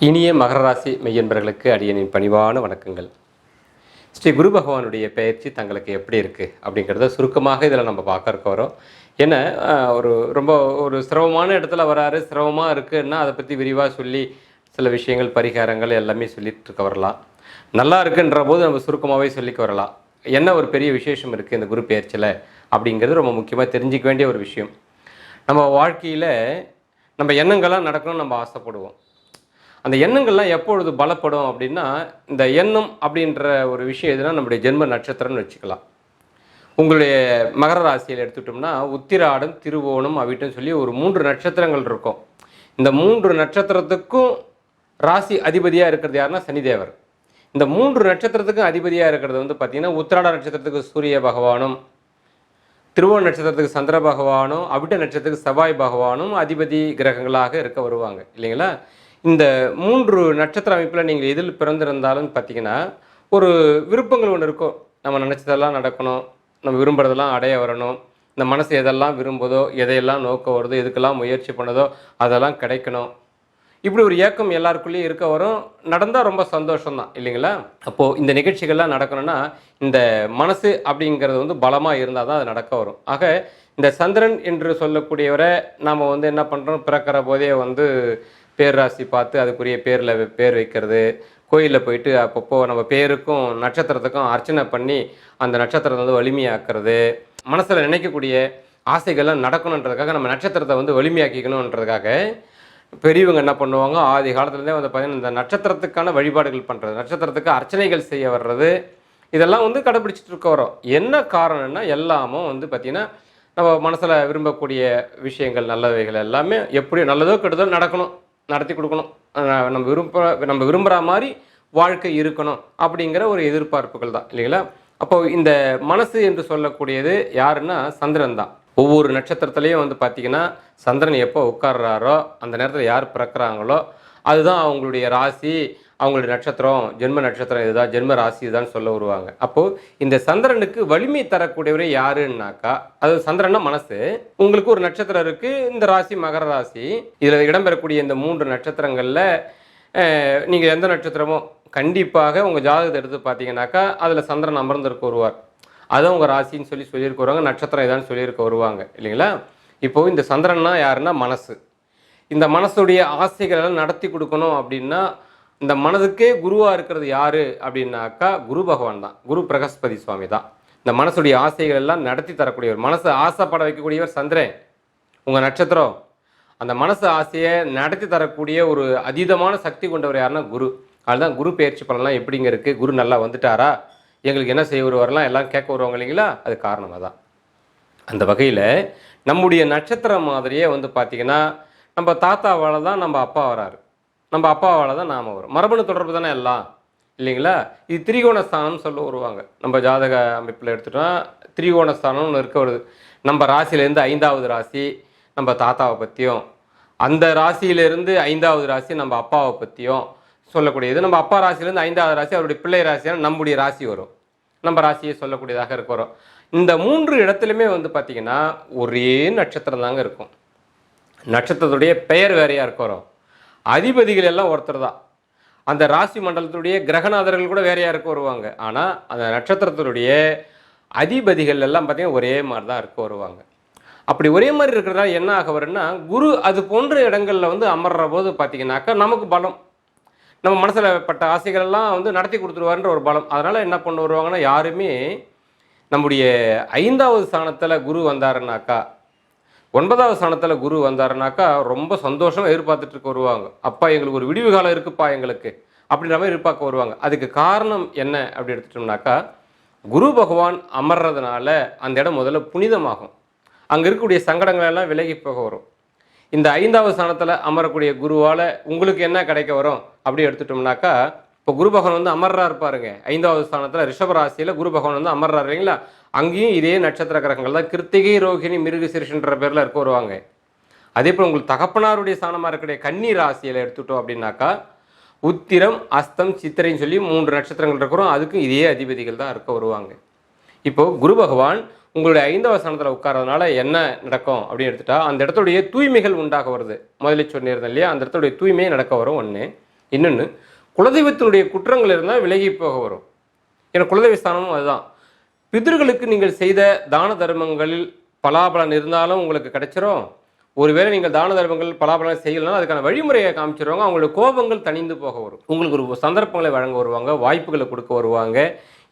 இனிய மகர ராசி மெய்யன்பர்களுக்கு அடியனின் பணிவான வணக்கங்கள். ஸ்ரீ குரு பகவானுடைய பெயர்ச்சி தங்களுக்கு எப்படி இருக்குது அப்படிங்கிறத சுருக்கமாக இதில் நம்ம பார்க்க வரோம். ஏன்னா ரொம்ப ஒரு சிரமமான இடத்துல வராரு, சிரமமாக இருக்குன்னா அதை பற்றி விரிவாக சொல்லி சில விஷயங்கள் பரிகாரங்கள் எல்லாமே சொல்லிட்டு இருக்க வரலாம். நல்லா இருக்குன்ற போது நம்ம சுருக்கமாகவே சொல்லிக்க வரலாம். என்ன ஒரு பெரிய விசேஷம் இருக்குது இந்த குரு பெயர்ச்சியில் அப்படிங்கிறது ரொம்ப முக்கியமாக தெரிஞ்சிக்க வேண்டிய ஒரு விஷயம். நம்ம வாழ்க்கையில் நம்ம எண்ணங்கள்லாம் நடக்கணும்னு நம்ம ஆசைப்படுவோம். அந்த எண்ணங்கள்லாம் எப்பொழுது பலப்படும் அப்படின்னா, இந்த எண்ணம் அப்படின்ற ஒரு விஷயம் எதுனா நம்முடைய ஜென்ம நட்சத்திரம்னு வச்சுக்கலாம். உங்களுடைய மகர ராசியில் எடுத்துட்டோம்னா உத்திராடம், திருவோணம், அவிட்டம் சொல்லி ஒரு 3 நட்சத்திரங்கள் இருக்கும். இந்த 3 நட்சத்திரத்துக்கும் ராசி அதிபதியாக இருக்கிறது யாருன்னா சனிதேவர். இந்த 3 நட்சத்திரத்துக்கும் அதிபதியாக இருக்கிறது வந்து பார்த்திங்கன்னா, உத்திராட நட்சத்திரத்துக்கு சூரிய பகவானும், திருவோண நட்சத்திரத்துக்கு சந்திர பகவானும், அவிட்ட நட்சத்திரத்துக்கு செவ்வாய் பகவானும் அதிபதி கிரகங்களாக இருக்க வருவாங்க இல்லைங்களா. இந்த 3 நட்சத்திர அமைப்பில் நீங்கள் எதில் பிறந்திருந்தாலும் பார்த்தீங்கன்னா, ஒரு விருப்பங்கள் ஒன்று இருக்கும். நம்ம நினச்சதெல்லாம் நடக்கணும், நம்ம விரும்புகிறதெல்லாம் அடைய வரணும், இந்த மனசு எதெல்லாம் விரும்புதோ, எதையெல்லாம் நோக்க வருதோ, எதுக்கெல்லாம் முயற்சி பண்ணுதோ அதெல்லாம் கிடைக்கணும். இப்படி ஒரு ஏக்கம் எல்லாருக்குள்ளேயும் இருக்க வரும். நடந்தால் ரொம்ப சந்தோஷம்தான் இல்லைங்களா. அப்போது இந்த நிகழ்ச்சிகள்லாம் நடக்கணும்னா இந்த மனசு அப்படிங்கிறது வந்து பலமாக இருந்தால் தான் அது நடக்க வரும். ஆக இந்த சந்திரன் என்று சொல்லக்கூடியவரை நாம் வந்து என்ன பண்ணுறோம், பிறக்கிற போதே வந்து பேர் ராசி பார்த்து அதுக்குரிய பேர் வைக்கிறது, கோயிலில் போயிட்டு அப்பப்போ நம்ம பேருக்கும் நட்சத்திரத்துக்கும் அர்ச்சனை பண்ணி அந்த நட்சத்திரத்தை வந்து வலிமையாக்குறது, மனசில் நினைக்கக்கூடிய ஆசைகள்லாம் நடக்கணுன்றதுக்காக நம்ம நட்சத்திரத்தை வந்து வலிமையாக்கிக்கணுன்றதுக்காக பெரியவங்க என்ன பண்ணுவாங்க, ஆதி காலத்துலேருந்தே வந்து பார்த்திங்கன்னா இந்த நட்சத்திரத்துக்கான வழிபாடுகள் பண்ணுறது, நட்சத்திரத்துக்கு அர்ச்சனைகள் செய்ய வர்றது, இதெல்லாம் வந்து கடைப்பிடிச்சிட்டு இருக்க வரோம். என்ன காரணம்னா எல்லாமும் வந்து பார்த்திங்கன்னா நம்ம மனசில் விரும்பக்கூடிய விஷயங்கள் நல்லவைகள் எல்லாமே எப்படி நல்லதோ கெடுதோ நடக்கணும், நடத்தி கொடுக்கணும், நம்ம விரும்புகிற மாதிரி வாழ்க்கை இருக்கணும் அப்படிங்கிற ஒரு எதிர்பார்ப்புகள் தான் இல்லைங்களா. அப்போது இந்த மனசு என்று சொல்லக்கூடியது யாருன்னா சந்திரன் தான். ஒவ்வொரு நட்சத்திரத்துலேயும் வந்து பார்த்திங்கன்னா சந்திரன் எப்போ உட்கார்றாரோ அந்த நேரத்தில் யார் பிறக்கிறாங்களோ அதுதான் அவங்களுடைய ராசி, அவங்களுடைய நட்சத்திரம், ஜென்ம நட்சத்திரம் இதுதான், ஜென்ம ராசி இதுதான் சொல்ல வருவாங்க. அப்போது இந்த சந்திரனுக்கு வலிமை தரக்கூடியவரே யாருன்னாக்கா, அது சந்திரன்னா மனசு. உங்களுக்கு ஒரு நட்சத்திரம் இருக்குது, இந்த ராசி மகர ராசி. இதில் இடம்பெறக்கூடிய இந்த 3 நட்சத்திரங்களில் நீங்கள் எந்த நட்சத்திரமோ கண்டிப்பாக உங்கள் ஜாதகத்தை எடுத்து பார்த்தீங்கன்னாக்கா அதில் சந்திரன் அமர்ந்திருக்க வருவார். அதுதான் உங்கள் ராசின்னு சொல்லியிருக்க வருவாங்க, நட்சத்திரம் இதான்னு சொல்லியிருக்க வருவாங்க இல்லைங்களா. இப்போது இந்த சந்திரன்னா யாருன்னா மனசு. இந்த மனசுடைய ஆசைகளெல்லாம் நடத்தி கொடுக்கணும் அப்படின்னா இந்த மனதுக்கே குருவாக இருக்கிறது யார் அப்படின்னாக்கா குரு பகவான் தான், குரு பிரகஸ்பதி சுவாமி தான். இந்த மனசுடைய ஆசைகள் எல்லாம் நடத்தி தரக்கூடியவர், மனசை ஆசைப்பட வைக்கக்கூடியவர் சந்திரன் உங்கள் நட்சத்திரம். அந்த மனசு ஆசையை நடத்தி தரக்கூடிய ஒரு அதீதமான சக்தி கொண்டவர் யாருன்னா குரு. அதுதான் குரு பெயர்ச்சி பலன்லாம் எப்படிங்க இருக்குது, குரு நல்லா வந்துட்டாரா, எங்களுக்கு என்ன செய்ய வருவாரெலாம் எல்லாம் கேட்க வருவாங்க இல்லைங்களா. அது காரணமாக தான். அந்த வகையில் நம்முடைய நட்சத்திரம் மாதிரியே வந்து பார்த்திங்கன்னா நம்ம தாத்தாவால் தான் நம்ம அப்பா வராரு, நம்ம அப்பாவால் தான் நாம் வரும். மரபணு தொடர்பு தானே எல்லாம் இல்லைங்களா. இது திரிகோணஸ்தானம்னு சொல்ல வருவாங்க. நம்ம ஜாதக அமைப்பில் எடுத்துட்டோம்னா திரிகோணஸ்தானம்னு இருக்க வருது. நம்ம ராசியிலேருந்து 5வது ராசி நம்ம தாத்தாவை பற்றியும், அந்த ராசியிலேருந்து 5வது ராசி நம்ம அப்பாவை பற்றியும் சொல்லக்கூடியது. நம்ம அப்பா ராசியிலேருந்து 5வது ராசி அவருடைய பிள்ளை ராசியான நம்முடைய ராசி வரும், நம்ம ராசியை சொல்லக்கூடியதாக இருக்க வரும். இந்த 3 இடத்துலையுமே வந்து பார்த்திங்கன்னா ஒரே நட்சத்திரம் தாங்க இருக்கும். நட்சத்திரத்துடைய பெயர் வேறையாக இருக்க வரும், அதிபதிகள் எல்லாம் ஒருத்தர் தான். அந்த ராசி மண்டலத்துடைய கிரகநாதர்கள் கூட வேறையாக இருக்க வருவாங்க. ஆனால் அந்த நட்சத்திரத்தினுடைய அதிபதிகள் எல்லாம் பார்த்திங்கன்னா ஒரே மாதிரி தான் இருக்க வருவாங்க. அப்படி ஒரே மாதிரி இருக்கிறதால என்ன ஆக வரும்னா குரு அது போன்ற இடங்களில் வந்து அமர்ற போது பார்த்திங்கனாக்கா நமக்கு பலம், நம்ம மனசில் பட்ட ஆசைகளெல்லாம் வந்து நடத்தி கொடுத்துருவாருன்ற ஒரு பலம். அதனால் என்ன பண்ண வருவாங்கன்னா யாருமே நம்முடைய 5வது ஸ்தானத்தில் குரு வந்தாருனாக்கா, 9வது ஸ்தானத்தில் குரு வந்தாருனாக்கா ரொம்ப சந்தோஷமாக எதிர்பார்த்துட்டு இருக்க வருவாங்க. அப்பா எங்களுக்கு ஒரு விடிவு காலம் இருக்குப்பா எங்களுக்கு அப்படின்ற மாதிரி எதிர்பார்க்க வருவாங்க. அதுக்கு காரணம் என்ன அப்படி எடுத்துட்டோம்னாக்கா, குரு பகவான் அமர்றதுனால அந்த இடம் முதல்ல புனிதமாகும், அங்கே இருக்கக்கூடிய சங்கடங்கள் எல்லாம் விலகி போக வரும். இந்த 5வது ஸ்தானத்தில் அமரக்கூடிய குருவால் உங்களுக்கு என்ன கிடைக்க வரும் அப்படி எடுத்துட்டோம்னாக்கா, இப்போ குரு பகவான் வந்து அமர்றா இருப்பாருங்க 5வது ஸ்தானத்தில் ரிஷபராசியில் குரு பகவான் வந்து அமர்றாரு இல்லைங்களா. அங்கேயும் இதே நட்சத்திர கிரகங்கள் தான் கிருத்திகை, ரோகிணி, மிருக சிறுஷன்ற பேரில் இருக்க வருவாங்க. அதே போல் உங்களுக்கு தகப்பனாருடைய ஸ்தானமாக இருக்கக்கூடிய கன்னி ராசியில் எடுத்துட்டோம் அப்படின்னாக்கா உத்திரம், அஸ்தம், சித்திரைன்னு சொல்லி 3 நட்சத்திரங்கள் இருக்கிறோம், அதுக்கும் இதே அதிபதிகள் தான் இருக்க வருவாங்க. இப்போது குரு பகவான் உங்களுடைய 5வது ஸ்தானத்தில் உட்காரதுனால என்ன நடக்கும் அப்படின்னு எடுத்துட்டா அந்த இடத்துடைய தூய்மைகள் உண்டாக வருது. முதலில் சொன்னிருந்தேன் இல்லையா, அந்த இடத்துடைய தூய்மையை நடக்க வரும் ஒன்று. இன்னொன்று, குலதெய்வத்தினுடைய குற்றங்கள் இருந்தால் விலகி போக வரும். ஏன்னா குலதெய்வ ஸ்தானமும் அதுதான். பிதர்களுக்கு நீங்கள் செய்த தான தர்மங்களில் பலாபலன் இருந்தாலும் உங்களுக்கு கிடைச்சிரும். ஒருவேளை நீங்கள் தான தர்மங்கள் பலாபலன் செய்யலைனாலும் அதுக்கான வழிமுறையை காமிச்சிருவாங்க. அவங்களோட கோபங்கள் தணிந்து போக வரும். உங்களுக்கு ஒரு சந்தர்ப்பங்களை வழங்க வருவாங்க, வாய்ப்புகளை கொடுக்க வருவாங்க.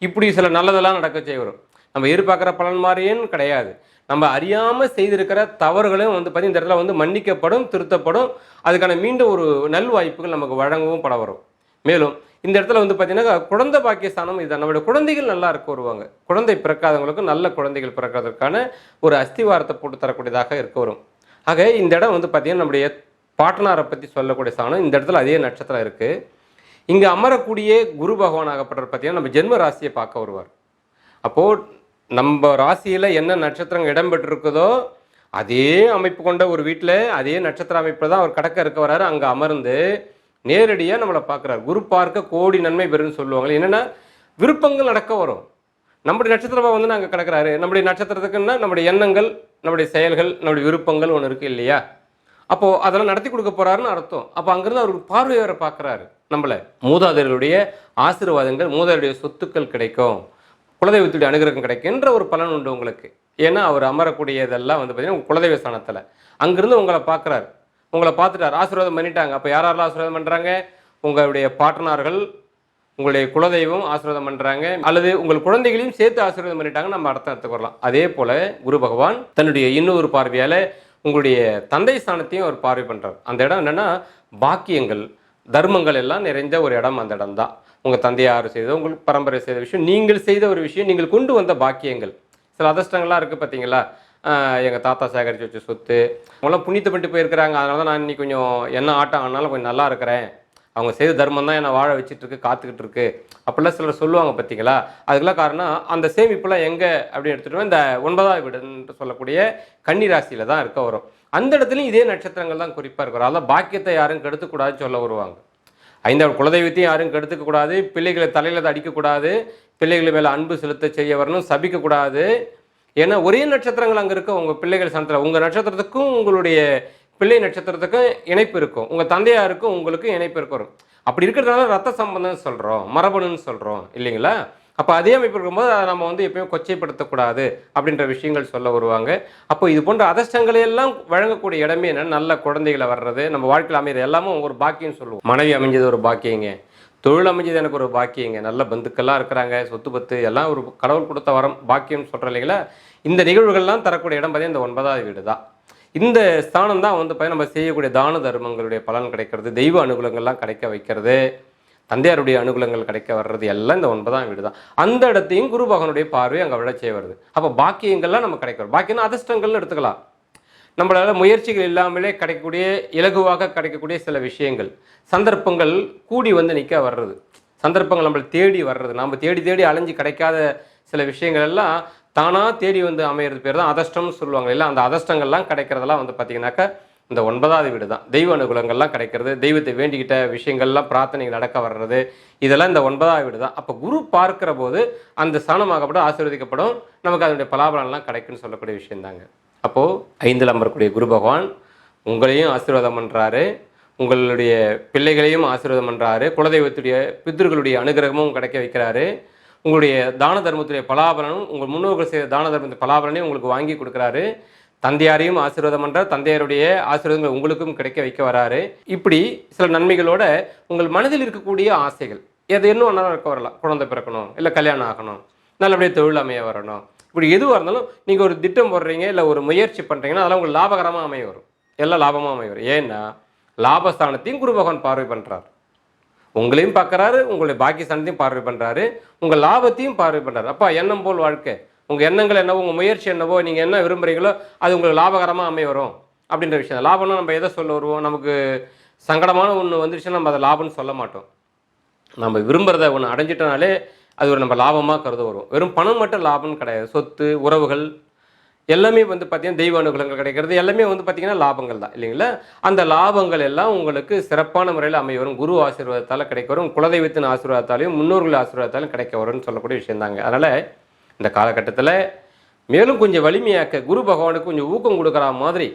இப்படி சில நல்லதெல்லாம் நடக்க செய்ய வரும். நம்ம எதிர்பார்க்குற பலன் மாதிரியும் கிடையாது. நம்ம அறியாமல் செய்திருக்கிற தவறுகளும் வந்து பார்த்தீங்கன்னா இந்த இடத்துல வந்து மன்னிக்கப்படும், திருத்தப்படும். அதுக்கான மீண்டும் ஒரு நல் வாய்ப்புகள் நமக்கு வழங்கவும் பட வரும். மேலும் இந்த இடத்துல வந்து பார்த்தீங்கன்னா குழந்தை பாக்கியஸ்தானம் இதுதான். நம்மளுடைய குழந்தைகள் நல்லா இருக்க வருவாங்க. குழந்தை பிறக்காதவங்களுக்கு நல்ல குழந்தைகள் பிறக்கிறதுக்கான ஒரு அஸ்திவாரத்தை போட்டு தரக்கூடியதாக இருக்க வரும். ஆக இந்த இடம் வந்து பார்த்தீங்கன்னா நம்முடைய பாட்டனாரை பற்றி சொல்லக்கூடிய ஸ்தானம். இந்த இடத்துல அதே நட்சத்திரம் இருக்குது. இங்கே அமரக்கூடிய குரு பகவான் ஆகப்பட்டவர் பார்த்தீங்கன்னா நம்ம ஜென்ம ராசியை பார்க்க வருவார். அப்போது நம்ம ராசியில் என்ன நட்சத்திரம் இடம்பெற்றிருக்குதோ அதே அமைப்பு கொண்ட ஒரு வீட்டில் அதே நட்சத்திர அமைப்பில் தான் அவர் கடக்க இருக்க வர்றாரு. அங்கே அமர்ந்து நேரடியாக நம்மளை பார்க்குறாரு. குரு பார்க்க கோடி நன்மை பெறுன்னு சொல்லுவாங்க. என்னென்னா விருப்பங்கள் நடக்க வரும். நம்முடைய நட்சத்திரமாக வந்து நாங்கள் கிடக்கிறாரு. நம்முடைய நட்சத்திரத்துக்குன்னா நம்முடைய எண்ணங்கள், நம்முடைய செயல்கள், நம்முடைய விருப்பங்கள் ஒன்று இருக்குது இல்லையா? அப்போது அதெல்லாம் நடத்தி கொடுக்க போகிறாருன்னு அர்த்தம். அப்போ அங்கேருந்து அவருக்கு பார்வையாரை பார்க்குறாரு. நம்மளை மூதாதையர்களுடைய ஆசீர்வாதங்கள், மூதாதையருடைய சொத்துக்கள் கிடைக்கும், குலதெய்வத்துடைய அனுகிரகம் கிடைக்குன்ற ஒரு பலன் உண்டு உங்களுக்கு. ஏன்னா அவர் அமரக்கூடியதெல்லாம் வந்து பார்த்தீங்கன்னா குலதெய்வ ஸ்தானத்தில் அங்கேருந்து உங்களை பார்க்குறாரு. உங்களை பார்த்துட்டார், ஆசீர்வாதம் பண்ணிட்டாங்க. அப்போ யாரெல்லாம் ஆசீர்வாதம் பண்ணுறாங்க? உங்களுடைய பாட்டனார்கள், உங்களுடைய குலதெய்வம் ஆசீர்வாதம் பண்ணுறாங்க, அல்லது உங்கள் குழந்தைகளையும் சேர்த்து ஆசீர்வாதம் பண்ணிட்டாங்க. நம்ம அர்த்தம் எடுத்துக்கொள்ளலாம். அதே போல் குரு பகவான் தன்னுடைய இன்னொரு பார்வையால் உங்களுடைய தந்தை ஸ்தானத்தையும் அவர் பார்வை பண்ணுறார். அந்த இடம் என்னென்னா பாக்கியங்கள், தர்மங்கள் எல்லாம் நிறைந்த ஒரு இடம். அந்த இடம் தான் உங்கள் தந்தையார் செய்த, உங்களுக்கு பரம்பரை செய்த விஷயம், நீங்கள் செய்த ஒரு விஷயம், நீங்கள் கொண்டு வந்த பாக்கியங்கள். சில அதிர்ஷ்டங்கள்லாம் இருக்குது பார்த்தீங்களா? எங்கள் தாத்தா சேகரித்து வச்ச சொத்து, அவங்களாம் புண்ணியத்தை பண்ணிட்டு போயிருக்கிறாங்க. அதனால தான் நான் இன்னைக்கு கொஞ்சம் என்ன ஆட்டம் ஆனாலும் கொஞ்சம் நல்லா இருக்கிறேன். அவங்க செய்த தர்மம் தான் என்னை வாழ வச்சுட்டு காத்துக்கிட்டு இருக்கு அப்படிலாம் சிலர் சொல்லுவாங்க பார்த்தீங்களா? அதுக்கெல்லாம் காரணம் அந்த சேமிப்புலாம் எங்கே அப்படின்னு எடுத்துகிட்டோம், இந்த 9ஆவது வீடுன்னு சொல்லக்கூடிய கன்னி ராசியில் தான் இருக்க வரும். அந்த இடத்துலையும் இதே நட்சத்திரங்கள் தான் குறிப்பாக இருக்கிறோம். அதெல்லாம் பாக்கியத்தை யாரும் கெடுத்துக்கூடாதுன்னு சொல்ல வருவாங்க. 5ஆவது குலதெய்வத்தையும் யாரும் கெடுத்துக்கக்கூடாது, பிள்ளைகளை தலையில் அடிக்கக்கூடாது, பிள்ளைகள் மேலே அன்பு செலுத்த செய்ய வரணும், சபிக்கக்கூடாது. ஏன்னா ஒரே நட்சத்திரங்கள் அங்கே இருக்க உங்கள் பிள்ளைகள் சனத்தில் உங்கள் நட்சத்திரத்துக்கும் உங்களுடைய பிள்ளை நட்சத்திரத்துக்கும் இணைப்பு இருக்கும், உங்கள் தந்தையாருக்கும் உங்களுக்கும் இணைப்பு இருக்கும். அப்படி இருக்கிறதுனால ரத்த சம்பந்தம் சொல்கிறோம், மரபணுன்னு சொல்கிறோம் இல்லைங்களா? அப்போ அதே அமைப்பு இருக்கும்போது அதை நம்ம வந்து எப்பயும் கொச்சைப்படுத்தக்கூடாது அப்படின்ற விஷயங்கள் சொல்ல வருவாங்க. அப்போ இது போன்ற அதிர்ஷ்டங்களை எல்லாம் வழங்கக்கூடிய இடமே என்ன, நல்ல குழந்தைகளை வர்றது, நம்ம வாழ்க்கையில் அமைகிறது எல்லாமும் ஒரு பாக்கியம் சொல்லுவோம். மனைவி அமைஞ்சது ஒரு பாக்கியங்க, தொழில் அமைஞ்சது எனக்கு ஒரு பாக்கியங்க, நல்ல பந்துக்கள்லாம் இருக்கிறாங்க, சொத்து பத்து எல்லாம் ஒரு கடவுள் கொடுத்த வரம் பாக்கியம்னு சொல்கிறோம் இல்லைங்களா? இந்த நிகழ்வுகள்லாம் தரக்கூடிய இடம் பார்த்தீங்கன்னா இந்த 9ஆவது வீடு தான். இந்த ஸ்தானம் தான் வந்து பார்த்தீங்கன்னா நம்ம செய்யக்கூடிய தான தர்மங்களுடைய பலன் கிடைக்கிறது, தெய்வ அனுகூலங்கள்லாம் கிடைக்க வைக்கிறது, தந்தையாருடைய அனுகூலங்கள் கிடைக்க வர்றது எல்லாம் இந்த 9ஆம் வீடு தான். அந்த இடத்தையும் குரு பகவானுடைய பார்வை அங்கே விழச்சே வருது. அப்போ பாக்கியங்கள்லாம் நம்ம கிடைக்கும். பாக்கியம்னா அதிர்ஷ்டங்கள்னு எடுத்துக்கலாம். நம்மளால் முயற்சிகள் இல்லாமலே கிடைக்கக்கூடிய, இலகுவாக கிடைக்கக்கூடிய சில விஷயங்கள், சந்தர்ப்பங்கள் கூடி வந்து நிற்க வர்றது, சந்தர்ப்பங்கள் நம்மளை தேடி வர்றது, நம்ம தேடி தேடி அலைஞ்சு கிடைக்காத சில விஷயங்கள் எல்லாம் தானாக தேடி வந்து அமையிறது பேர் தான் அதிர்ஷ்டம்னு சொல்லுவாங்க இல்லை? அந்த அதிர்ஷ்டங்கள்லாம் கிடைக்கிறதெல்லாம் வந்து பார்த்தீங்கன்னாக்கா இந்த 9ஆவது வீடு தான். தெய்வ அனுகூலங்கள்லாம் கிடைக்கிறது, தெய்வத்தை வேண்டிக்கிட்ட விஷயங்கள்லாம் பிரார்த்தனைகள் நடக்க வர்றது, இதெல்லாம் இந்த 9ஆவது வீடு தான். அப்போ குரு பார்க்கிற போது அந்த ஸ்தானமாகப்படும், ஆசீர்வதிக்கப்படும், நமக்கு அதனுடைய பலாபலன்லாம் கிடைக்குன்னு சொல்லக்கூடிய விஷயந்தாங்க. அப்போது 5ல் அமரக்கூடிய குரு பகவான் உங்களையும் ஆசீர்வாதம் பண்ணுறாரு, உங்களுடைய பிள்ளைகளையும் ஆசீர்வாதம் பண்ணுறாரு, குலதெய்வத்துடைய பித்ருக்களுடைய அனுகிரகமும் கிடைக்க வைக்கிறாரு, உங்களுடைய தான தர்மத்துடைய பலாபலனும், உங்கள் முன்னோர்கள் செய்த தான தர்மத்துடைய பலாபலனையும் உங்களுக்கு வாங்கி கொடுக்குறாரு, தந்தையாரையும் ஆசீர்வாதம் பண்ணுறார், தந்தையாருடைய ஆசீர்வாதங்கள் உங்களுக்கும் கிடைக்க வைக்க வராரு. இப்படி சில நன்மைகளோட உங்கள் மனதில் இருக்கக்கூடிய ஆசைகள் எது என்ன ஒன்றா இருக்க வரலாம். குழந்தை பிறக்கணும், இல்லை கல்யாணம் ஆகணும், நல்லபடியாக தொழில் அமைய வரணும், இப்படி எதுவாக இருந்தாலும் நீங்கள் ஒரு திட்டம் போடுறீங்க, இல்லை ஒரு முயற்சி பண்ணுறீங்கன்னா அதெல்லாம் உங்களுக்கு லாபகரமாக அமைய வரும், எல்லாம் லாபமாக அமைய வரும். ஏன்னா லாபஸ்தானத்தையும் குரு பகவான் பார்வை பண்ணுறார், உங்களையும் பார்க்குறாரு, உங்களுடைய பாக்கியஸ்தானத்தையும் பார்வை பண்ணுறாரு, உங்கள் லாபத்தையும் பார்வை பண்ணுறாரு. அப்பா எண்ணம் போல் வாழ்க்கை, உங்கள் எண்ணங்கள் என்னவோ, உங்கள் முயற்சி என்னவோ, நீங்கள் என்ன விரும்புகிறீங்களோ அது உங்களுக்கு லாபகரமாக அமைய வரும் அப்படின்ற விஷயம். லாபம்னா நம்ம எதை சொல்ல வருவோம், நமக்கு சங்கடமான ஒன்று வந்துருச்சுன்னா நம்ம அதை லாபம்னு சொல்ல மாட்டோம். நம்ம விரும்புகிறத ஒன்று அடைஞ்சிட்டனாலே அது ஒரு நம்ம லாபமாக கருத வரும். வெறும் பணம் மட்டும் லாபம்னு கிடையாது, சொத்து, உறவுகள் எல்லாமே வந்து பார்த்திங்கன்னா தெய்வ அனுகூலங்கள் கிடைக்கிறது எல்லாமே வந்து பார்த்திங்கன்னா லாபங்கள் தான் இல்லைங்களா? அந்த லாபங்கள் எல்லாம் உங்களுக்கு சிறப்பான முறையில் அமைய வரும், குரு ஆசீர்வாதத்தால் கிடைக்க வரும், குலதெய்வத்தின் ஆசீர்வாதத்தாலையும் முன்னோர்கள் ஆசீர்வாதத்தாலும் கிடைக்க வரும்னு சொல்லக்கூடிய விஷயந்தாங்க. அதனால் இந்த காலகட்டத்தில் மேலும் கொஞ்சம் வலிமையாக்க குரு பகவானுக்கு கொஞ்சம் ஊக்கம் கொடுக்குற மாதிரி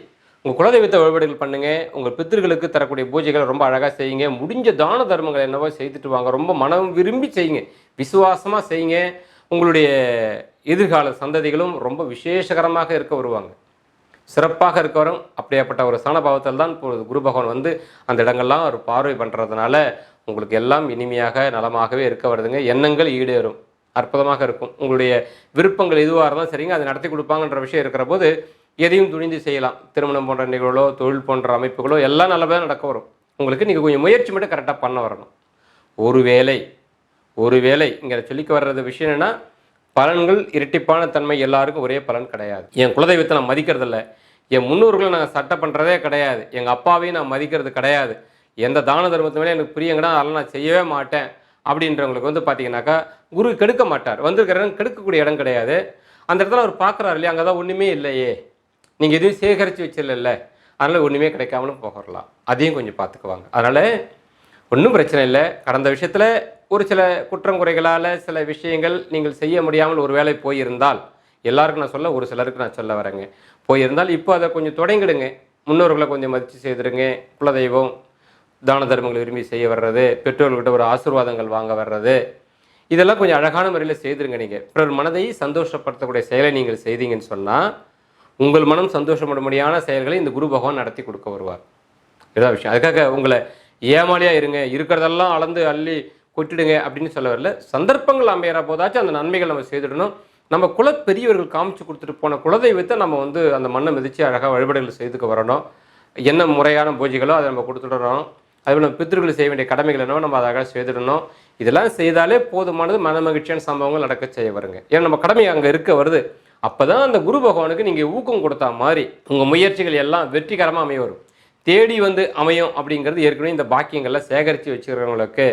உங்கள் குலதெய்வத்தை வழிபாடுகள் பண்ணுங்கள். உங்கள் பித்திருக்களுக்கு தரக்கூடிய பூஜைகளை ரொம்ப அழகாக செய்யுங்க. முடிஞ்ச தான தர்மங்கள் என்னவோ செய்துட்டு வாங்க. ரொம்ப மனம் விரும்பி செய்யுங்க. விசுவாசமாக செய்யுங்க. உங்களுடைய எதிர்கால சந்ததிகளும் ரொம்ப விசேஷகரமாக இருக்க வருவாங்க. சிறப்பாக இருக்க வரும். அப்படியாப்பட்ட ஒரு ஸ்தானபாவத்தில் தான் இப்பொழுது குரு பகவான் வந்து அந்த இடங்கள்லாம் ஒரு பார்வை பண்ணுறதுனால உங்களுக்கு எல்லாம் இனிமையாக நலமாகவே இருக்க வருதுங்க. எண்ணங்கள் ஈடேறும். அற்புதமாக இருக்கும். உங்களுடைய விருப்பங்கள் எதுவாக இருந்தாலும் சரிங்க, அதை நடத்தி கொடுப்பாங்கன்ற விஷயம் இருக்கிற போது எதையும் துணிந்து செய்யலாம். திருமணம் போன்ற நிகழ்வுகளோ, தொழில் போன்ற அமைப்புகளோ எல்லாம் நல்லதாக நடக்க வரும். உங்களுக்கு நீங்கள் கொஞ்சம் முயற்சி மட்டும் கரெக்டாக பண்ண வரணும். ஒருவேளை இங்கே சொல்லிக்க வர்றது விஷயம் என்னென்னா, பலன்கள் இரட்டிப்பான தன்மை எல்லாருக்கும் ஒரே பலன் கிடையாது. என் குலதெய்வத்தை நான் மதிக்கிறதில்ல, என் முன்னோர்களை நான் சட்டை பண்ணுறதே கிடையாது, எங்கள் அப்பாவையும் நான் மதிக்கிறது கிடையாது, எந்த தான தர்மத்து மேலே எனக்கு பிரியங்கடா அதெல்லாம் நான் செய்யவே மாட்டேன் அப்படின்றவங்களுக்கு வந்து பார்த்தீங்கன்னாக்கா குரு கெடுக்க மாட்டார். வந்திருக்கிற இடம் கெடுக்கக்கூடிய இடம் கிடையாது. அந்த இடத்துல அவர் பார்க்குறாரு இல்லையா, அங்கே தான் ஒன்றுமே இல்லையே, நீங்கள் எதுவும் சேகரித்து வச்சிடல, அதனால் ஒன்றுமே கிடைக்காமலும் போகலாம். அதையும் கொஞ்சம் பார்த்துக்குவாங்க. அதனால் ஒன்றும் பிரச்சனை இல்லை. கடந்த விஷயத்தில் ஒரு சில குற்றம் குறைகளால் சில விஷயங்கள் நீங்கள் செய்ய முடியாமல் ஒரு வேளை போயிருந்தால், எல்லாருக்கும் நான் சொல்ல, ஒரு சிலருக்கு நான் சொல்ல வரேங்க, போயிருந்தால் இப்போ அதை கொஞ்சம் தொடங்கிடுங்க. முன்னோர்களை கொஞ்சம் மதித்து செய்திருங்க. குலதெய்வம், தான தர்மங்கள் விரும்பி செய்ய வர்றது, பெற்றோர்கள்கிட்ட ஒரு ஆசீர்வாதங்கள் வாங்க வர்றது, இதெல்லாம் கொஞ்சம் அழகான முறையில் செய்திருங்க. நீங்கள் பிறர் மனதை சந்தோஷப்படுத்தக்கூடிய செயலை நீங்கள் செய்தீங்கன்னு சொன்னால், உங்கள் மனம் சந்தோஷப்படும்படியான செயல்களை இந்த குரு பகவான் நடத்தி கொடுக்க வருவார். இதான் விஷயம். அதுக்காக உங்களை ஏமாலியாக இருங்க, இருக்கிறதெல்லாம் அளந்து அள்ளி கொட்டிடுங்க அப்படின்னு சொல்ல வரல. சந்தர்ப்பங்கள் அமையிற போதாச்சும் அந்த நன்மைகள் நம்ம செய்துடணும். நம்ம குல பெரியவர்கள் காமிச்சு கொடுத்துட்டு போன குலதெய்வத்தை நம்ம வந்து அந்த மண்ணை மிதித்து அழகாக வழிபாடுகள் செய்துக்க வரணும். என்ன முறையான பூஜைகளோ அதை நம்ம கொடுத்துடணும். அதுபோல் நம்ம பித்திருக்கள் செய்ய வேண்டிய கடமைகள் என்னவோ நம்ம அழகாக செய்துடணும். இதெல்லாம் செய்தாலே போதுமானது. மன மகிழ்ச்சியான சம்பவங்கள் நடக்க செய்ய வருங்க. ஏன்னா நம்ம கடமை அங்கே இருக்க வருது. அப்போ தான் அந்த குரு பகவானுக்கு நீங்கள் ஊக்கம் கொடுத்தா மாதிரி உங்கள் முயற்சிகள் எல்லாம் வெற்றிகரமாக அமைய வரும். தேடி வந்து அமையும் அப்படிங்கிறது ஏற்கனவே இந்த பாக்கியங்களில் சேகரித்து வச்சுக்கிறவங்களுக்கு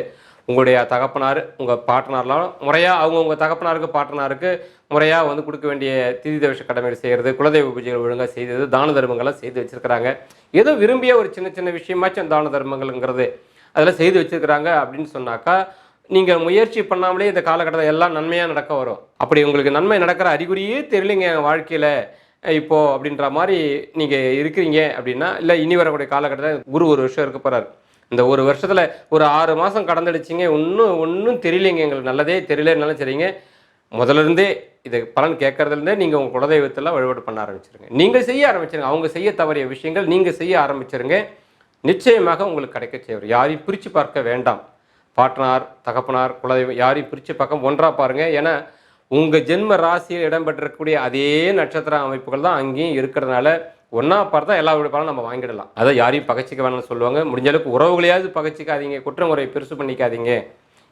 உங்களுடைய தகப்பனார், உங்கள் பாட்டனார்லாம் முறையாக அவங்கவுங்க தகப்பனாருக்கு பாட்டனாருக்கு முறையாக வந்து கொடுக்க வேண்டிய திதி தவிஷ கடமைகள் செய்கிறது, குலதெய்வ பூஜைகள் ஒழுங்காக செய்தது, தான தர்மங்கள்லாம் செய்து வச்சுருக்கிறாங்க. ஏதோ விரும்பிய ஒரு சின்ன சின்ன விஷயமாச்சும் தான தர்மங்கள்ங்கிறது அதெல்லாம் செய்து வச்சுருக்கிறாங்க அப்படின்னு சொன்னாக்கா, நீங்கள் முயற்சி பண்ணாமலே இந்த காலகட்டத்தில் எல்லாம் நன்மையாக நடக்க வரும். அப்படி உங்களுக்கு நன்மை நடக்கிற அறிகுறியே தெரியலைங்க என் வாழ்க்கையில் இப்போது அப்படின்ற மாதிரி நீங்கள் இருக்கிறீங்க அப்படின்னா, இல்லை இனி வரக்கூடிய காலகட்டத்தில் குரு ஒரு வருஷம் இருக்க போகிறார். இந்த ஒரு வருஷத்தில் ஒரு 6 மாதம் கடந்துடுச்சிங்க, ஒன்றும் தெரியலைங்க, எங்களுக்கு நல்லதே தெரியலனாலும் சரிங்க, முதலிருந்தே இது பலன் கேட்கறதுலேருந்தே நீங்கள் உங்கள் குலதெய்வத்தெல்லாம் வழிபாடு பண்ண ஆரம்பிச்சிருங்க. நீங்கள் செய்ய ஆரம்பிச்சிருங்க. அவங்க செய்ய தவறிய விஷயங்கள் நீங்கள் செய்ய ஆரம்பிச்சிருங்க. நிச்சயமாக உங்களுக்கு கிடைக்க செய்வார். யாரையும் பிரித்து பார்க்க வேண்டாம். பாட்டனார், தகப்பனார், குலதெய்வம் யாரையும் பிரித்து பார்க்க ஒன்றாக பாருங்கள். ஏன்னா உங்கள் ஜென்ம ராசியில் இடம்பெற்றிருக்கக்கூடிய அதே நட்சத்திர அமைப்புகள் தான் அங்கேயும் இருக்கிறதுனால ஒன்றா பார்த்தா எல்லா விடுப்பாலும் நம்ம வாங்கிடலாம். அதை யாரையும் பகச்சிக்க வேணும்னு சொல்லுவாங்க. முடிஞ்ச அளவுக்கு உறவுகளையாவது பகச்சிக்காதீங்க, குற்றமுறை பெருசு பண்ணிக்காதீங்க.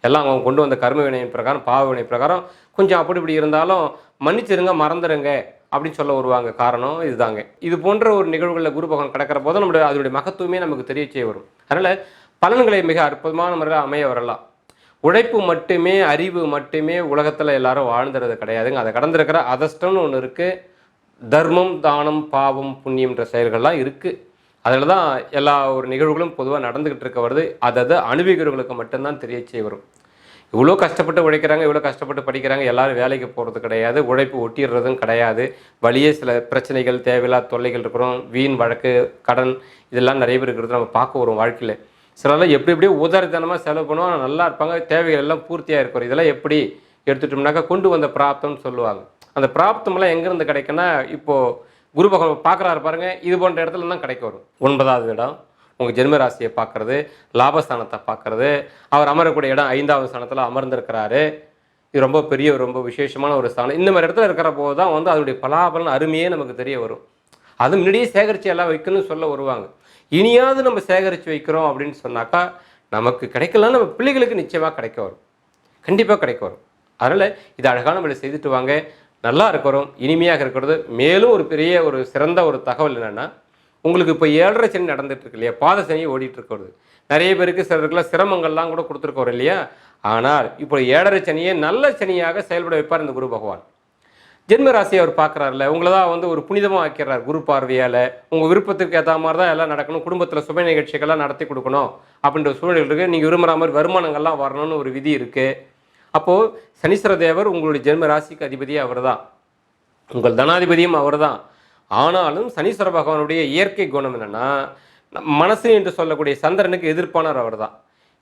எல்லாம் அவங்க கொண்டு வந்த கர்ம வினையின் பிரகாரம், பாவ வினை பிரகாரம் கொஞ்சம் அப்படி இப்படி இருந்தாலும் மன்னிச்சிருங்க, மறந்துடுங்க அப்படின்னு சொல்ல வருவாங்க. காரணம் இதுதாங்க. இது போன்ற ஒரு நிகழ்வுகளில் குரு பகவான் கிடக்கிற போது நம்மளுடைய அதனுடைய மகத்துவமே நமக்கு தெரிய செய்ய வரும். அதனால் பலன்களை மிக அற்புதமான முறையில் அமைய வரலாம். உழைப்பு மட்டுமே, அறிவு மட்டுமே உலகத்தில் எல்லாரும் வாழ்ந்துறது கிடையாதுங்க. அதை கடந்திருக்கிற அதஷ்டம்னு ஒன்று இருக்குது. தர்மம், தானம், பாவம், புண்ணியம்ன்ற செயல்கள்லாம் இருக்குது. அதில் தான் எல்லா ஒரு நிகழ்வுகளும் பொதுவாக நடந்துக்கிட்டு இருக்க வருது. அதை அனுபவிக்கிறவங்களுக்கு மட்டும்தான் தெரிய செய்ய வரும். இவ்வளோ கஷ்டப்பட்டு உழைக்கிறாங்க, இவ்வளோ கஷ்டப்பட்டு படிக்கிறாங்க, எல்லோரும் வேலைக்கு போகிறது கிடையாது, உழைப்பு ஒட்டிடுறதும் கிடையாது. வழியே சில பிரச்சனைகள், தேவையில்லாத தொல்லைகள் இருக்கிறோம், வீண் வழக்கு, கடன், இதெல்லாம் நிறைய பேர் இருக்கிறது நம்ம பார்க்க வரும் வாழ்க்கையில். சிலரெல்லாம் எப்படியோ உதாரித்தனமாக செலவு பண்ணுவாங்க, நல்லா இருப்பாங்க, தேவைகள் எல்லாம் பூர்த்தியாக இருக்கிறோம். இதெல்லாம் எப்படி எடுத்துட்டோம்னாக்கா கொண்டு வந்த பிராப்தம்னு சொல்லுவாங்க. அந்த பிராப்தமெல்லாம் எங்கேருந்து கிடைக்குன்னா, இப்போது குரு பகவான் பார்க்குறாரு பாருங்கள், இது போன்ற இடத்துல தான் கிடைக்க வரும். 9வது இடம் உங்கள் ஜென்மராசியை பார்க்குறது, லாபஸ்தானத்தை பார்க்குறது, அவர் அமரக்கூடிய இடம் 5வது ஸ்தானத்தில் அமர்ந்திருக்கிறாரு. இது ரொம்ப பெரிய ரொம்ப விசேஷமான ஒரு ஸ்தானம். இந்த மாதிரி இடத்துல இருக்கிற போது தான் வந்து அதனுடைய பலாபலன் அருமையே நமக்கு தெரிய வரும். அது முன்னாடியே சேகரித்து எல்லாம் வைக்கணும்னு சொல்ல வருவாங்க. இனியாவது நம்ம சேகரித்து வைக்கிறோம் அப்படின்னு சொன்னாக்கா நமக்கு கிடைக்கலாம், நம்ம பிள்ளைகளுக்கு நிச்சயமாக கிடைக்க வரும், கண்டிப்பாக கிடைக்க வரும். அதனால் இது அழகான நம்ம செய்துட்டு வாங்க, நல்லா இருக்கிறோம், இனிமையாக இருக்கிறது. மேலும் ஒரு பெரிய ஒரு சிறந்த ஒரு தகவல் என்னென்னா, உங்களுக்கு இப்போ 7.5 சனி நடந்துட்டு இருக்கு இல்லையா, பாத சனி ஓடிட்டு இருக்கிறது. நிறைய பேருக்கு சிலருக்குலாம் சிரமங்கள்லாம் கூட கொடுத்துருக்கோம் இல்லையா. ஆனால் இப்போ 7.5 சனியை நல்ல சனியாக செயல்பட வைப்பார் இந்த குரு பகவான். ஜென்ம ராசியை அவர் பார்க்குறாருல, உங்களை தான் வந்து ஒரு புனிதமாக ஆக்கிறார் குரு பார்வையால். உங்கள் விருப்பத்துக்கு ஏற்ற மாதிரி தான் எல்லாம் நடக்கணும், குடும்பத்தில் சுப நிகழ்ச்சிகள்லாம் நடத்தி கொடுக்கணும் அப்படின்ற சூழல் இருக்குது. நீங்கள் விரும்புகிற மாதிரி வருமானங்கள்லாம் வரணும்னு ஒரு விதி இருக்குது. அப்போது சனீஸ்வர தேவர் உங்களுடைய ஜென்ம ராசிக்கு அதிபதியே அவர் தான், உங்கள் தனாதிபதியும் அவர் தான். ஆனாலும் சனீஸ்வர பகவானுடைய இயற்கை குணம் என்னென்னா, மனசு என்று சொல்லக்கூடிய சந்திரனுக்கு எதிர்ப்பானவர் அவர் தான்.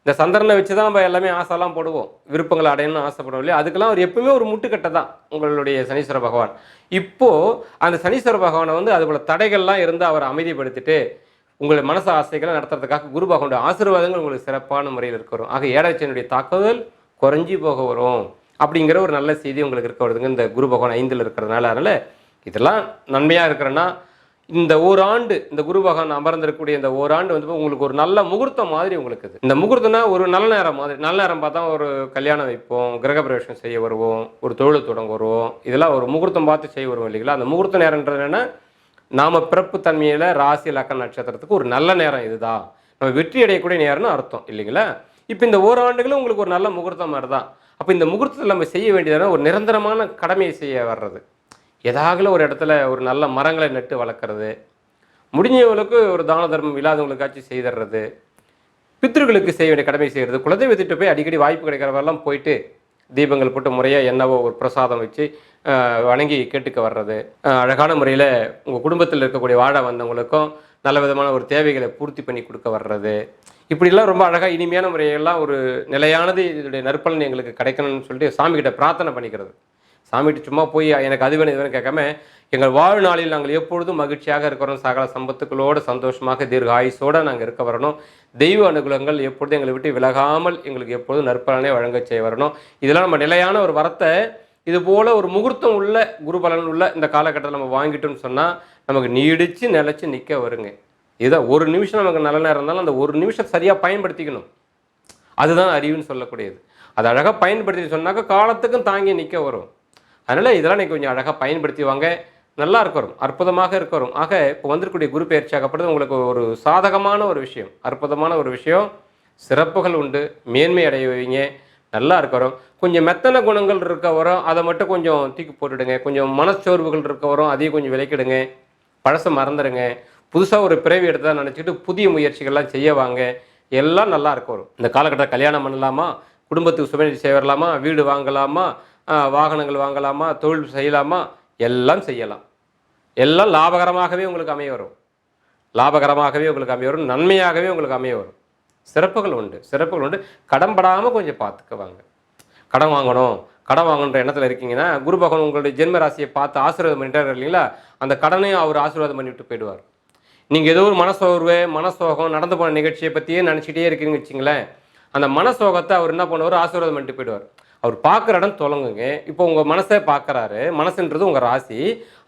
இந்த சந்திரனை வச்சு தான் நம்ம எல்லாமே ஆசைலாம் போடுவோம், விருப்பங்களை அடையணும்னு ஆசைப்படுவோம் இல்லையா? அதுக்கெல்லாம் அவர் எப்பவுமே ஒரு முட்டுக்கட்டை தான் உங்களுடைய சனீஸ்வர பகவான். இப்போது அந்த சனீஸ்வர பகவானை வந்து அதுபோல் தடைகள்லாம் இருந்து அவரை அமைதிப்படுத்திட்டு உங்களுடைய மனசு ஆசைகளை நடத்துறதுக்காக குரு பகவானுடைய ஆசீர்வாதங்கள் உங்களுக்கு சிறப்பான முறையில் இருக்க வரும். ஆக ஏழரைச்சனுடைய தாக்குதல் குறைஞ்சி போக வரும் அப்படிங்கிற ஒரு நல்ல செய்தி உங்களுக்கு இருக்க வருதுங்க இந்த குரு பகவான் 5ல் இருக்கிறதுனால. அதனால் இதெல்லாம் நன்மையாக இருக்கிறன்னா இந்த ஓராண்டு இந்த குரு பகவான் அமர்ந்திருக்கக்கூடிய இந்த ஓராண்டு வந்து உங்களுக்கு ஒரு நல்ல முகூர்த்தம் மாதிரி உங்களுக்கு இது. இந்த முகூர்த்தம்னா ஒரு நல்ல நேரம் மாதிரி. நல்ல நேரம் பார்த்தா ஒரு கல்யாணம் வைப்போம், கிரகப்பிரவேசம் செய்ய வருவோம், ஒரு தொழில் தொடங்க வருவோம், இதெல்லாம் ஒரு முகூர்த்தம் பார்த்து செய்ய வருவோம் இல்லைங்களா? அந்த முகூர்த்த நேரன்றது என்னென்னா, நாம் பிறப்பு தன்மையில் ராசி லக்க நட்சத்திரத்துக்கு ஒரு நல்ல நேரம் இதுதான், நம்ம வெற்றி அடையக்கூடிய நேரம்னு அர்த்தம் இல்லைங்களா? இப்போ இந்த ஓராண்டுகளும் உங்களுக்கு ஒரு நல்ல முகூர்த்தம் மாதிரி தான். அப்போ இந்த முகூர்த்தத்தில் நம்ம செய்ய வேண்டியதான ஒரு நிரந்தரமான கடமையை செய்ய வர்றது, ஏதாகல ஒரு இடத்துல ஒரு நல்ல மரங்களை நட்டு வளர்க்குறது, முடிஞ்சவங்களுக்கு ஒரு தான தர்மம் இல்லாதவங்களுக்காச்சும் செய்துடுறது, பித்ருக்களுக்கு செய்ய வேண்டிய கடமை செய்கிறது, குலதெய்வத்திட்ட போய் அடிக்கடி வாய்ப்பு கிடைக்கிறவரெல்லாம் போயிட்டு தீபங்கள் போட்டு முறையாக என்னவோ ஒரு பிரசாதம் வச்சு வணங்கி கேட்டுக்க வர்றது, அழகான முறையில் உங்கள் குடும்பத்தில் இருக்கக்கூடிய வாழ வந்தவங்களுக்கும் நல்ல விதமான ஒரு தேவைகளை பூர்த்தி பண்ணி கொடுக்க வர்றது, இப்படிலாம் ரொம்ப அழகாக இனிமையான முறையெல்லாம் ஒரு நிலையானது இதனுடைய நற்பலன் எங்களுக்கு கிடைக்கணும்னு சொல்லிட்டு சாமிகிட்ட பிரார்த்தனை பண்ணிக்கிறது. சாமிகிட்ட சும்மா போய் எனக்கு அது வேணும் இது வேணும் கேட்காம, எங்கள் வாழ்நாளில் நாங்கள் எப்பொழுதும் மகிழ்ச்சியாக இருக்கிறோம், சகல சம்பத்துக்களோடு சந்தோஷமாக தீர்க்க ஆயுசோடு நாங்கள் இருக்க வரணும், தெய்வ அனுகூலங்கள் எப்பொழுதும் எங்களை விட்டு விலகாமல் எங்களுக்கு எப்பொழுதும் நற்பலனை வழங்க செய்ய வரணும். இதெல்லாம் நம்ம நிலையான ஒரு வரத்தை இது போல் ஒரு முகூர்த்தம் உள்ள குருபலன் உள்ள இந்த காலகட்டத்தில் நம்ம வாங்கிட்டோம்னு சொன்னால் நமக்கு நீடித்து நிலச்சி நிற்க வருங்க. இதுதான் ஒரு நிமிஷம் நமக்கு நல்ல நேரம் இருந்தாலும் அந்த ஒரு நிமிஷம் சரியாக பயன்படுத்திக்கணும். அதுதான் அறிவுன்னு சொல்லக்கூடியது. அது அழகாக பயன்படுத்தி சொன்னாக்கா காலத்துக்கும் தாங்கி நிற்க வரும். அதனால் இதெல்லாம் நீங்கள் கொஞ்சம் அழகாக பயன்படுத்தி வாங்க, நல்லா இருக்க வரும், அற்புதமாக இருக்க வரும். ஆக இப்போ வந்திருக்கக்கூடிய குரு பயிற்சி ஆகப்படுறது உங்களுக்கு ஒரு சாதகமான ஒரு விஷயம், அற்புதமான ஒரு விஷயம், சிறப்புகள் உண்டு, மேன்மை அடைவீங்க, நல்லா இருக்க வரும். கொஞ்சம் மெத்தன குணங்கள் இருக்க வரும், அதை மட்டும் கொஞ்சம் தூக்கி போட்டுடுங்க. கொஞ்சம் மனச்சோர்வுகள் இருக்க வரும், அதையும் கொஞ்சம் விலக்கிடுங்க. பழசை மறந்துடுங்க. புதுசாக ஒரு பிறவி எடுத்ததாக நினச்சிக்கிட்டு புதிய முயற்சிகள்லாம் செய்ய வாங்க, எல்லாம் நல்லா இருக்க வரும். இந்த காலகட்டத்தில் கல்யாணம் பண்ணலாமா, குடும்பத்துக்கு சுபநிதி செய்ய வரலாமா, வீடு வாங்கலாமா, வாகனங்கள் வாங்கலாமா, தொழில் செய்யலாமா, எல்லாம் செய்யலாம். எல்லாம் லாபகரமாகவே உங்களுக்கு அமைய வரும், லாபகரமாகவே உங்களுக்கு அமைய வரும், நன்மையாகவே உங்களுக்கு அமைய வரும். சிறப்புகள் உண்டு, சிறப்புகள் உண்டு. கடன்படாமல் கொஞ்சம் பார்த்துக்குவாங்க. கடன் வாங்கணும், கடன் வாங்கணுன்ற எண்ணத்தில் இருக்கீங்கன்னா குரு பகவான் உங்களுடைய ஜென்ம ராசியை பார்த்து ஆசீர்வாதம் பண்ணிட்டார் இல்லைங்களா? அந்த கடனையும் அவர் ஆசீர்வாதம் பண்ணிவிட்டு போயிடுவார். நீங்கள் ஏதோ ஒரு மனசோர்வு மனசோகம் நடந்து போன நிகழ்ச்சியை பற்றியே நினச்சிட்டே இருக்கீங்கன்னு வச்சிங்களேன், அந்த மனசோகத்தை அவர் என்ன பண்ணுவார், ஆசீர்வாதம் பண்ணிட்டு போயிடுவார். அவர் பார்க்குற இடம் தொலைங்குங்க. இப்போ உங்கள் மனசை பார்க்குறாரு, மனசுன்றது உங்கள் ராசி,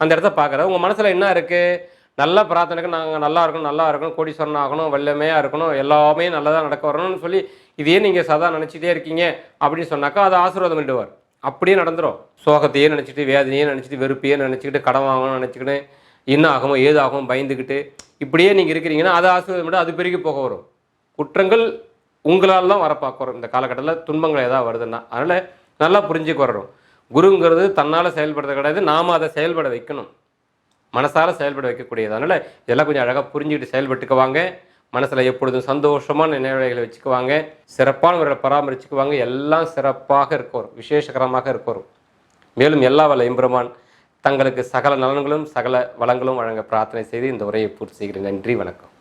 அந்த இடத்த பார்க்குறாரு. உங்கள் மனசில் என்ன இருக்குது, நல்ல பிரார்த்தனைக்கு நாங்கள் நல்லா இருக்கணும், நல்லா இருக்கணும், கோடீஸ்வரன் ஆகணும், வல்லமையாக இருக்கணும், எல்லாமே நல்லதாக நடக்க வரணும்னு சொல்லி இதையே நீங்கள் சதா நினச்சிட்டே இருக்கீங்க அப்படின்னு சொன்னாக்கா அதை ஆசீர்வாதம் பண்ணிடுவார். அப்படியே நடந்துடும். சோகத்தையே நினச்சிட்டு, வேதனையே நினச்சிட்டு, வெறுப்பையே நினச்சிக்கிட்டு, கடன் வாங்கணும்னு நினச்சிக்கிட்டு, என்ன ஆகுமோ ஏதாகும் பயந்துக்கிட்டு இப்படியே நீங்கள் இருக்கிறீங்கன்னா அதை ஆசீர்வாதம் பண்ணி அது பெருகி போக வரும். குற்றங்கள் உங்களால் தான் வர பார்க்க வரும் இந்த காலகட்டத்தில், துன்பங்கள் ஏதாவது வருதுன்னா. அதனால் நல்லா புரிஞ்சுக்க வரணும். குருங்கிறது தன்னால் செயல்படுறது கிடையாது, நாம் அதை செயல்பட வைக்கணும், மனசால் செயல்பட வைக்கக்கூடியது. அதனால் இதெல்லாம் கொஞ்சம் அழகாக புரிஞ்சுக்கிட்டு செயல்பட்டுக்குவாங்க. மனசில் எப்பொழுதும் சந்தோஷமான நினைவுகளை வச்சுக்குவாங்க, சிறப்பான முறையில் பராமரிச்சுக்குவாங்க. எல்லாம் சிறப்பாக இருக்க வரும், விசேஷகரமாக இருக்க வரும். மேலும் எல்லா வல்ல எம்பெருமான் தங்களுக்கு சகல நலன்களும் சகல வளங்களும் வழங்க பிரார்த்தனை செய்து இந்த உரையை பூர்த்தி செய்கிறேன். நன்றி, வணக்கம்.